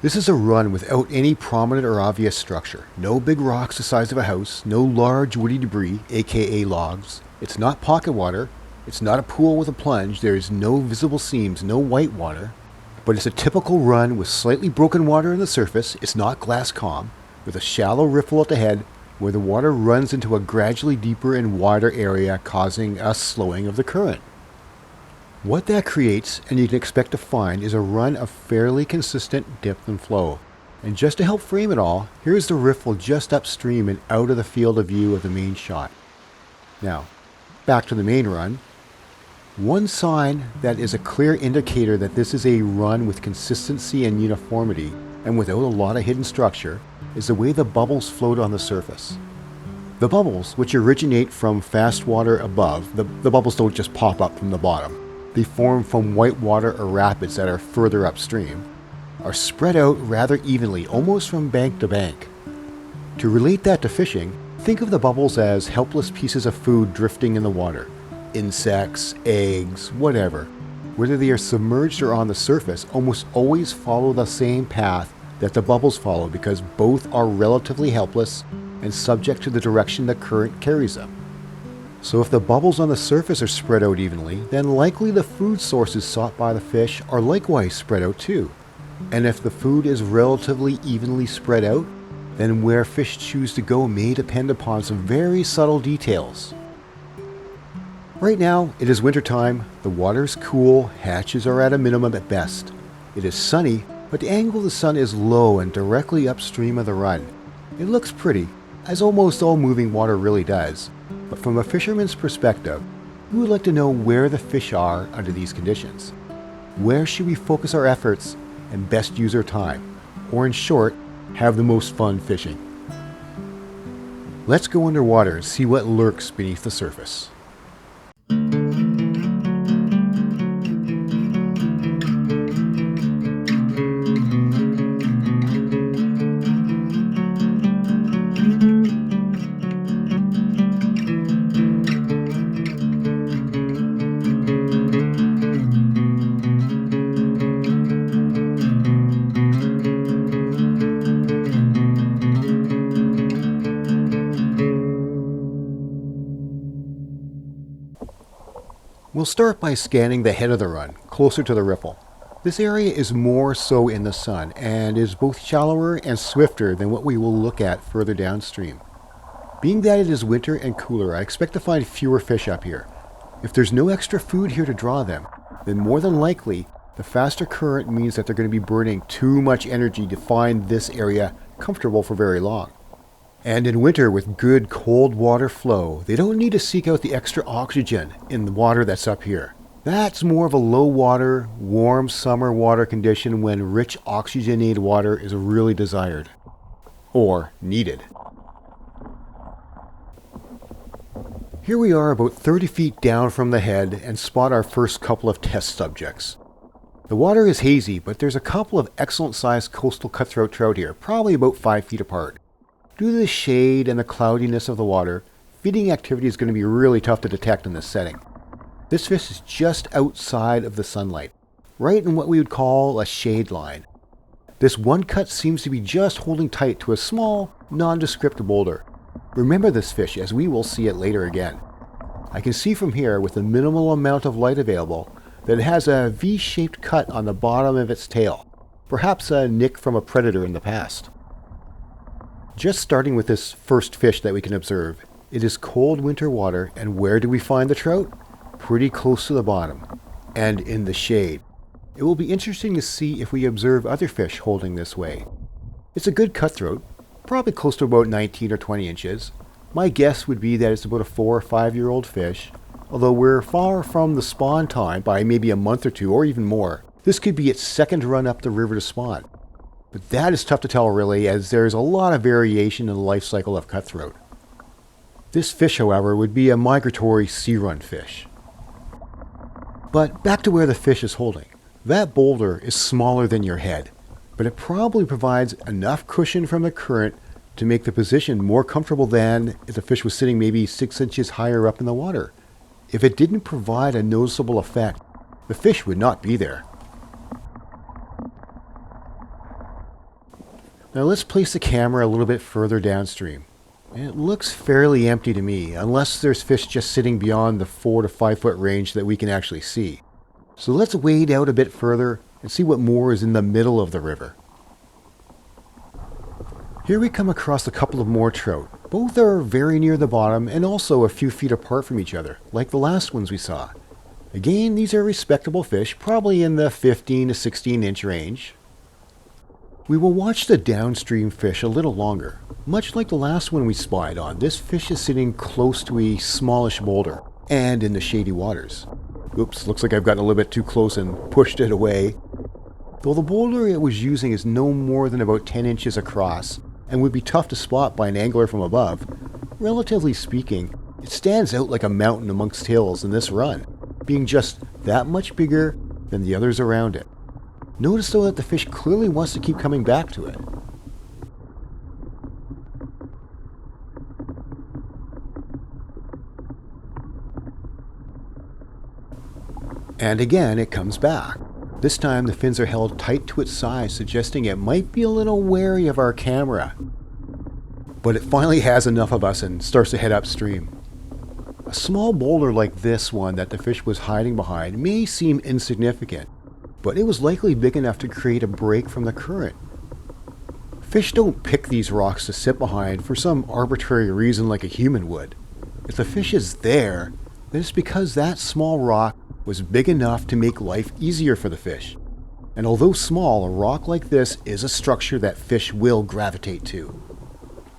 This is a run without any prominent or obvious structure. No big rocks the size of a house, no large woody debris, aka logs. It's not pocket water. It's not a pool with a plunge. There is no visible seams, no white water. But it's a typical run with slightly broken water on the surface. It's not glass calm, with a shallow riffle at the head where the water runs into a gradually deeper and wider area, causing a slowing of the current. What that creates, and you can expect to find, is a run of fairly consistent depth and flow. And just to help frame it all, here's the riffle just upstream and out of the field of view of the main shot. Now, back to the main run. One sign that is a clear indicator that this is a run with consistency and uniformity, and without a lot of hidden structure, is the way the bubbles float on the surface. The bubbles, which originate from fast water above, the bubbles don't just pop up from the bottom. They form from white water or rapids that are further upstream, are spread out rather evenly, almost from bank to bank. To relate that to fishing, think of the bubbles as helpless pieces of food drifting in the water. Insects, eggs, whatever. Whether they are submerged or on the surface, almost always follow the same path that the bubbles follow because both are relatively helpless and subject to the direction the current carries them. So if the bubbles on the surface are spread out evenly, then likely the food sources sought by the fish are likewise spread out too. And if the food is relatively evenly spread out, then where fish choose to go may depend upon some very subtle details. Right now, it is winter time, the water is cool, hatches are at a minimum at best. It is sunny, but the angle of the sun is low and directly upstream of the run. It looks pretty, as almost all moving water really does. But from a fisherman's perspective, we would like to know where the fish are under these conditions. Where should we focus our efforts and best use our time? Or in short, have the most fun fishing? Let's go underwater and see what lurks beneath the surface. We'll start by scanning the head of the run, closer to the riffle. This area is more so in the sun, and is both shallower and swifter than what we will look at further downstream. Being that it is winter and cooler, I expect to find fewer fish up here. If there's no extra food here to draw them, then more than likely, the faster current means that they're going to be burning too much energy to find this area comfortable for very long. And in winter, with good cold water flow, they don't need to seek out the extra oxygen in the water that's up here. That's more of a low water, warm summer water condition when rich oxygenated water is really desired. Or needed. Here we are about 30 feet down from the head and spot our first couple of test subjects. The water is hazy, but there's a couple of excellent sized coastal cutthroat trout here, probably about 5 feet apart. Due to the shade and the cloudiness of the water, feeding activity is going to be really tough to detect in this setting. This fish is just outside of the sunlight, right in what we would call a shade line. This one cut seems to be just holding tight to a small, nondescript boulder. Remember this fish as we will see it later again. I can see from here, with the minimal amount of light available, that it has a V-shaped cut on the bottom of its tail, perhaps a nick from a predator in the past. Just starting with this first fish that we can observe, it is cold winter water, and where do we find the trout? Pretty close to the bottom, and in the shade. It will be interesting to see if we observe other fish holding this way. It's a good cutthroat, probably close to about 19 or 20 inches. My guess would be that it's about a 4 or 5 year old fish, although we're far from the spawn time by maybe a month or two or even more. This could be its second run up the river to spawn. But that is tough to tell really, as there's a lot of variation in the life cycle of cutthroat. This fish, however, would be a migratory sea run fish. But back to where the fish is holding. That boulder is smaller than your head, but it probably provides enough cushion from the current to make the position more comfortable than if the fish was sitting maybe 6 inches higher up in the water. If it didn't provide a noticeable effect, the fish would not be there. Now let's place the camera a little bit further downstream. And it looks fairly empty to me, unless there's fish just sitting beyond the 4 to 5 foot range that we can actually see. So let's wade out a bit further and see what more is in the middle of the river. Here we come across a couple of more trout. Both are very near the bottom and also a few feet apart from each other, like the last ones we saw. Again, these are respectable fish, probably in the 15 to 16 inch range. We will watch the downstream fish a little longer. Much like the last one we spied on, this fish is sitting close to a smallish boulder and in the shady waters. Oops, looks like I've gotten a little bit too close and pushed it away. Though the boulder it was using is no more than about 10 inches across and would be tough to spot by an angler from above, relatively speaking, it stands out like a mountain amongst hills in this run, being just that much bigger than the others around it. Notice though that the fish clearly wants to keep coming back to it. And again it comes back. This time the fins are held tight to its sides, suggesting it might be a little wary of our camera. But it finally has enough of us and starts to head upstream. A small boulder like this one that the fish was hiding behind may seem insignificant, but it was likely big enough to create a break from the current. Fish don't pick these rocks to sit behind for some arbitrary reason like a human would. If the fish is there, then it's because that small rock was big enough to make life easier for the fish. And although small, a rock like this is a structure that fish will gravitate to.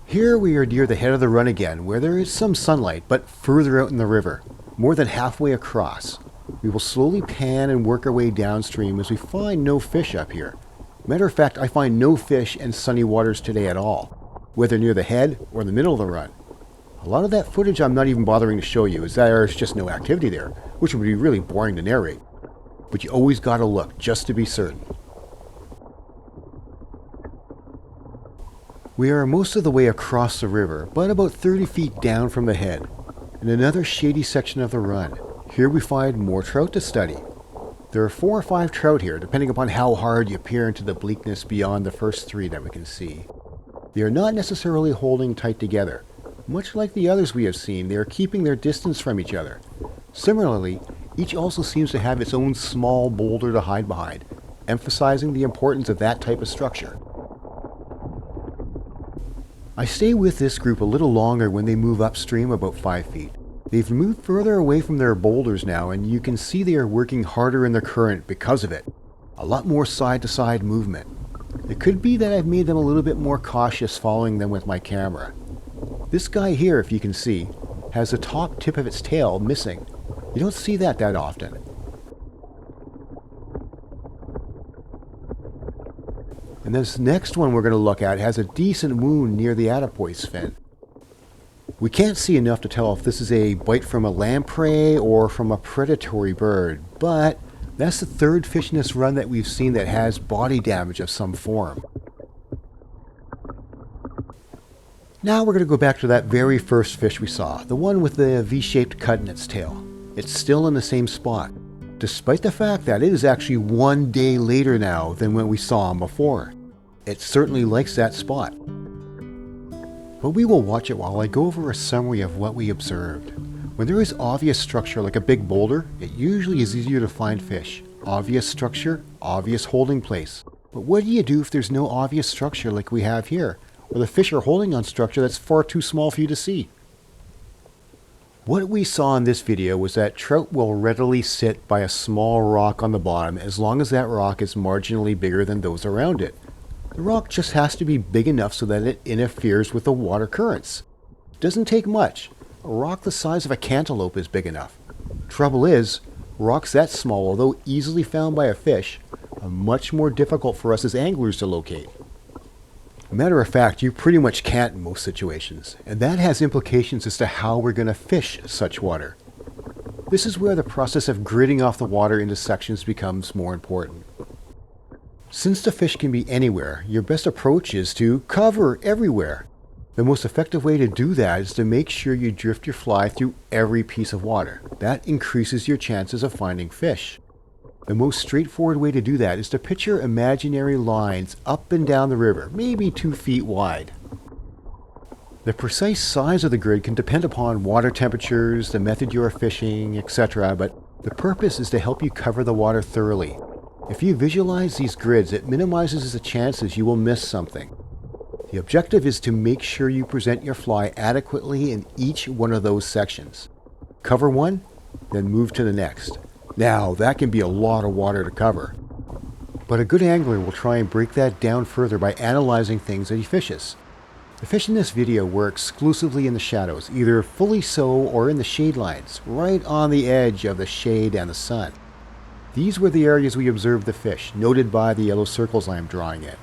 Here we are near the head of the run again, where there is some sunlight, but further out in the river, more than halfway across. We will slowly pan and work our way downstream as we find no fish up here. Matter of fact, I find no fish in sunny waters today at all, whether near the head or the middle of the run. A lot of that footage I'm not even bothering to show you, as there's just no activity there, which would be really boring to narrate. But you always gotta look, just to be certain. We are most of the way across the river, but about 30 feet down from the head, in another shady section of the run. Here we find more trout to study. There are 4 or 5 trout here, depending upon how hard you peer into the bleakness beyond the first 3 that we can see. They are not necessarily holding tight together. Much like the others we have seen, they are keeping their distance from each other. Similarly, each also seems to have its own small boulder to hide behind, emphasizing the importance of that type of structure. I stay with this group a little longer when they move upstream about 5 feet. They've moved further away from their boulders now, and you can see they are working harder in the current because of it. A lot more side-to-side movement. It could be that I've made them a little bit more cautious following them with my camera. This guy here, if you can see, has the top tip of its tail missing. You don't see that often. And this next one we're going to look at has a decent wound near the adipose fin. We can't see enough to tell if this is a bite from a lamprey or from a predatory bird, but that's the 3rd fish in this run that we've seen that has body damage of some form. Now we're going to go back to that very first fish we saw, the one with the V-shaped cut in its tail. It's still in the same spot, despite the fact that it is actually 1 day later now than when we saw him before. It certainly likes that spot. But we will watch it while I go over a summary of what we observed. When there is obvious structure like a big boulder, it usually is easier to find fish. Obvious structure, obvious holding place. But what do you do if there's no obvious structure like we have here, where the fish are holding on structure that's far too small for you to see? What we saw in this video was that trout will readily sit by a small rock on the bottom as long as that rock is marginally bigger than those around it. The rock just has to be big enough so that it interferes with the water currents. It doesn't take much. A rock the size of a cantaloupe is big enough. Trouble is, rocks that small, although easily found by a fish, are much more difficult for us as anglers to locate. Matter of fact, you pretty much can't in most situations, and that has implications as to how we're going to fish such water. This is where the process of gridding off the water into sections becomes more important. Since the fish can be anywhere, your best approach is to cover everywhere. The most effective way to do that is to make sure you drift your fly through every piece of water. That increases your chances of finding fish. The most straightforward way to do that is to picture imaginary lines up and down the river, maybe 2 feet wide. The precise size of the grid can depend upon water temperatures, the method you are fishing, etc., but the purpose is to help you cover the water thoroughly. If you visualize these grids, it minimizes the chances you will miss something. The objective is to make sure you present your fly adequately in each one of those sections. Cover one, then move to the next. Now, that can be a lot of water to cover. But a good angler will try and break that down further by analyzing things that he fishes. The fish in this video were exclusively in the shadows, either fully so or in the shade lines, right on the edge of the shade and the sun. These were the areas we observed the fish, noted by the yellow circles I am drawing in.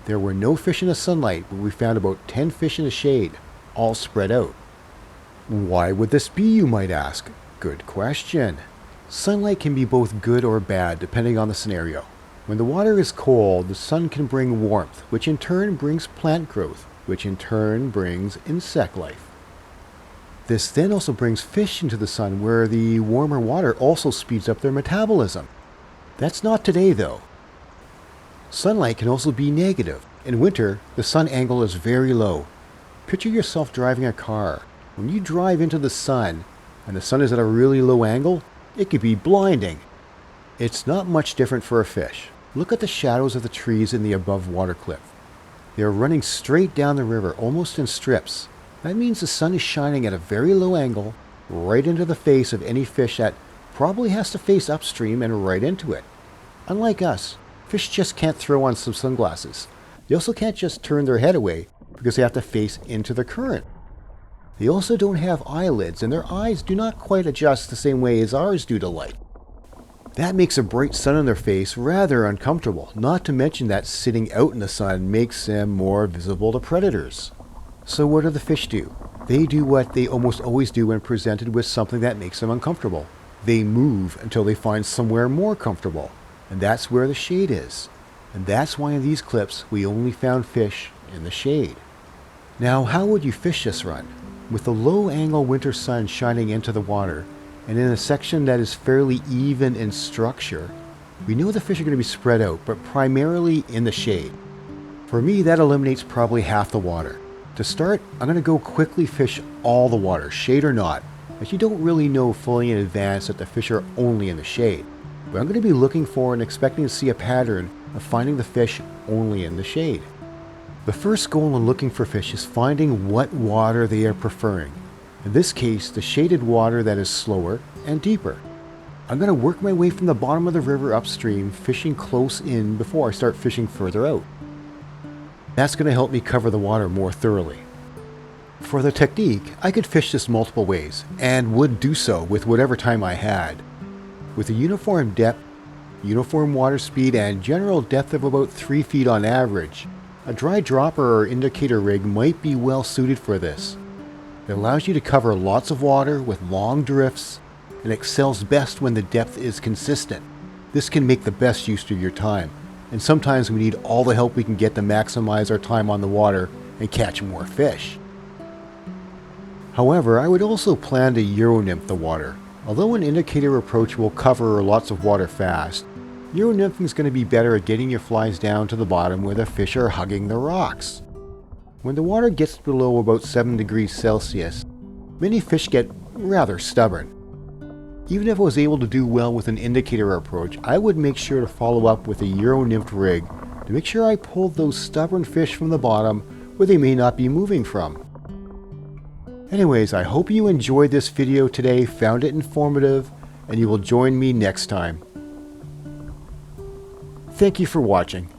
There were no fish in the sunlight, but we found about 10 fish in the shade, all spread out. Why would this be, you might ask? Good question. Sunlight can be both good or bad depending on the scenario. When the water is cold, the sun can bring warmth, which in turn brings plant growth, which in turn brings insect life. This then also brings fish into the sun, where the warmer water also speeds up their metabolism. That's not today though. Sunlight can also be negative. In winter, the sun angle is very low. Picture yourself driving a car. When you drive into the sun, and the sun is at a really low angle, it could be blinding. It's not much different for a fish. Look at the shadows of the trees in the above water cliff. They are running straight down the river, almost in strips. That means the sun is shining at a very low angle, right into the face of any fish that probably has to face upstream and right into it. Unlike us, fish just can't throw on some sunglasses. They also can't just turn their head away because they have to face into the current. They also don't have eyelids, and their eyes do not quite adjust the same way as ours do to light. That makes a bright sun on their face rather uncomfortable, not to mention that sitting out in the sun makes them more visible to predators. So what do the fish do? They do what they almost always do when presented with something that makes them uncomfortable. They move until they find somewhere more comfortable, and that's where the shade is. And that's why in these clips we only found fish in the shade. Now, how would you fish this run? With the low angle winter sun shining into the water, and in a section that is fairly even in structure, we know the fish are going to be spread out, but primarily in the shade. For me, that eliminates probably half the water. To start, I'm going to go quickly fish all the water, shade or not, as you don't really know fully in advance that the fish are only in the shade. But I'm going to be looking for and expecting to see a pattern of finding the fish only in the shade. The first goal in looking for fish is finding what water they are preferring. In this case, the shaded water that is slower and deeper. I'm going to work my way from the bottom of the river upstream, fishing close in before I start fishing further out. That's going to help me cover the water more thoroughly. For the technique, I could fish this multiple ways, and would do so with whatever time I had. With a uniform depth, uniform water speed, and general depth of about 3 feet on average, a dry dropper or indicator rig might be well suited for this. It allows you to cover lots of water with long drifts, and excels best when the depth is consistent. This can make the best use of your time, and sometimes we need all the help we can get to maximize our time on the water and catch more fish. However, I would also plan to Euro nymph the water. Although an indicator approach will cover lots of water fast, Euro nymphing is going to be better at getting your flies down to the bottom where the fish are hugging the rocks. When the water gets below about 7 degrees Celsius, many fish get rather stubborn. Even if I was able to do well with an indicator approach, I would make sure to follow up with a Euro nymphed rig to make sure I pulled those stubborn fish from the bottom where they may not be moving from. Anyways, I hope you enjoyed this video today, found it informative, and you will join me next time. Thank you for watching.